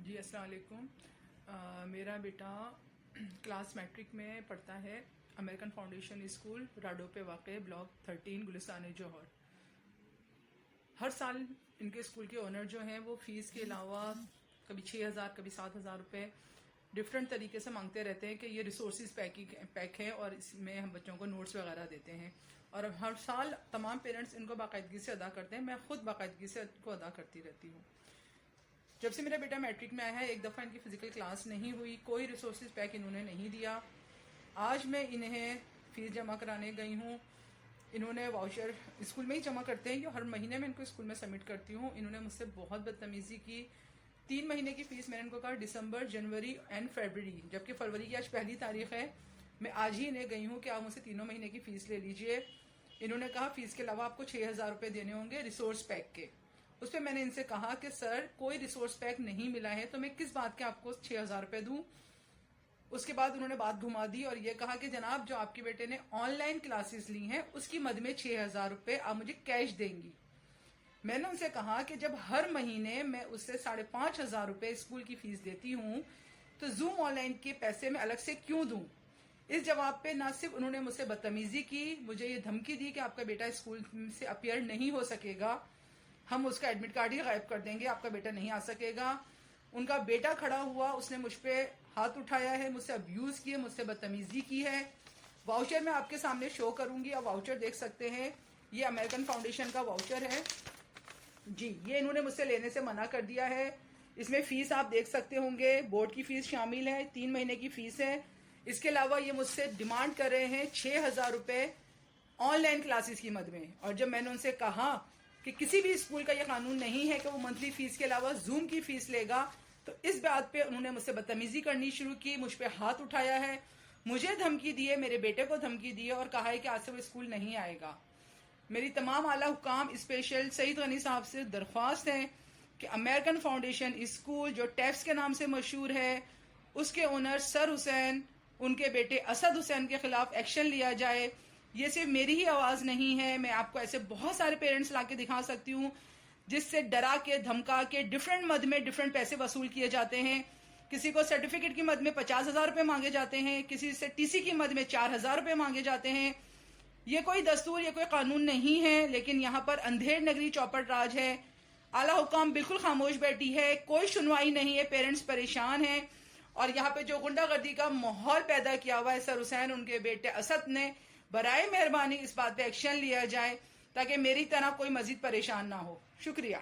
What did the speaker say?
جی السلام علیکم. میرا بیٹا کلاس میٹرک میں پڑھتا ہے امریکن فاؤنڈیشن اسکول راڈو پہ واقع بلاک 13 گلستان جوہر. ہر سال ان کے اسکول کے اونر جو ہیں وہ فیس کے علاوہ کبھی 6,000 کبھی 7,000 روپے ڈفرینٹ طریقے سے مانگتے رہتے ہیں کہ یہ ریسورسز پیک ہے اور اس میں ہم بچوں کو نوٹس وغیرہ دیتے ہیں. اور ہر سال تمام پیرنٹس ان کو باقاعدگی سے ادا کرتے ہیں. میں خود باقاعدگی سے ان کو ادا کرتی رہتی ہوں. جب سے میرا بیٹا میٹرک میں آیا ہے ایک دفعہ ان کی فزیکل کلاس نہیں ہوئی, کوئی ریسورسز پیک انہوں نے نہیں دیا. آج میں انہیں فیس جمع کرانے گئی ہوں. انہوں نے واؤچر اسکول میں ہی جمع کرتے ہیں, ہر مہینے میں ان کو اسکول میں سبمٹ کرتی ہوں. انہوں نے مجھ سے بہت بدتمیزی کی. 3 مہینے کی فیس میں نے ان کو کہا دسمبر, جنوری اینڈ فیبرری, جبکہ فروری کی آج پہلی تاریخ ہے. میں آج ہی انہیں گئی ہوں کہ آپ مجھ سے 3 مہینے کی فیس لے لیجئے. انہوں نے کہا فیس کے علاوہ آپ کو 6,000 روپے دینے ہوں گے ریسورس پیک کے. اس پہ میں نے ان سے کہا کہ سر کوئی ریسورس پیک نہیں ملا ہے تو میں کس بات کے آپ کو 6,000 روپے دوں. اس کے بعد انہوں نے بات گھما دی اور یہ کہا کہ جناب جو آپ کے بیٹے نے آن لائن کلاسز لی ہیں اس کی مد میں 6,000 روپے آپ مجھے کیش دیں گی. میں نے ان سے کہا کہ جب ہر مہینے میں اس سے 5,500 روپے اسکول کی فیس دیتی ہوں تو زوم آن لائن کے پیسے میں الگ سے کیوں دوں. اس جواب پہ نہ صرف انہوں نے مجھ سے بدتمیزی کی, مجھے یہ دھمکی دی کہ آپ کا بیٹا اسکول سے اپیئر نہیں ہو سکے گا, ہم اس کا ایڈمٹ کارڈ ہی غائب کر دیں گے, آپ کا بیٹا نہیں آ سکے گا. ان کا بیٹا کھڑا ہوا, اس نے مجھ پہ ہاتھ اٹھایا ہے, مجھ سے ابیوز کیے, مجھ سے بدتمیزی کی ہے. واؤچر میں آپ کے سامنے شو کروں گی, آپ واؤچر دیکھ سکتے ہیں. یہ امریکن فاؤنڈیشن کا واؤچر ہے. جی یہ انہوں نے مجھ سے لینے سے منع کر دیا ہے. اس میں فیس آپ دیکھ سکتے ہوں گے, بورڈ کی فیس شامل ہے, 3 مہینے کی فیس ہے. اس کے علاوہ یہ مجھ سے ڈیمانڈ کر رہے ہیں 6,000 روپے آن لائن کلاسز کی مد میں. اور جب میں نے ان سے کہا کہ کسی بھی اسکول کا یہ قانون نہیں ہے کہ وہ منتھلی فیس کے علاوہ زوم کی فیس لے گا, تو اس بات پہ انہوں نے مجھ سے بدتمیزی کرنی شروع کی, مجھ پہ ہاتھ اٹھایا ہے, مجھے دھمکی دی ہے, میرے بیٹے کو دھمکی دی ہے اور کہا ہے کہ آج سے وہ اسکول نہیں آئے گا. میری تمام اعلیٰ حکام اسپیشل سعید غنی صاحب سے درخواست ہے کہ امریکن فاؤنڈیشن اسکول جو ٹیپس کے نام سے مشہور ہے, اس کے اونر سر حسین, ان کے بیٹے اسد حسین کے خلاف ایکشن لیا جائے. یہ صرف میری ہی آواز نہیں ہے, میں آپ کو ایسے بہت سارے پیرنٹس لا کے دکھا سکتی ہوں جس سے ڈرا کے دھمکا کے ڈفرینٹ مد میں ڈفرینٹ پیسے وصول کیے جاتے ہیں. کسی کو سرٹیفکیٹ کی مد میں 50,000 روپے مانگے جاتے ہیں, کسی سے ٹی سی کی مد میں 4,000 روپے مانگے جاتے ہیں. یہ کوئی دستور, یہ کوئی قانون نہیں ہے, لیکن یہاں پر اندھیر نگری چوپٹ راج ہے. اعلیٰ حکام بالکل خاموش بیٹھی ہے, کوئی سنوائی نہیں ہے, پیرنٹس پریشان ہیں. اور یہاں پہ جو غنڈہ گردی کا ماحول پیدا کیا ہوا ہے سر حسین, ان کے بیٹے اسد نے, برائے مہربانی اس بات پہ ایکشن لیا جائے تاکہ میری طرح کوئی مزید پریشان نہ ہو. شکریہ.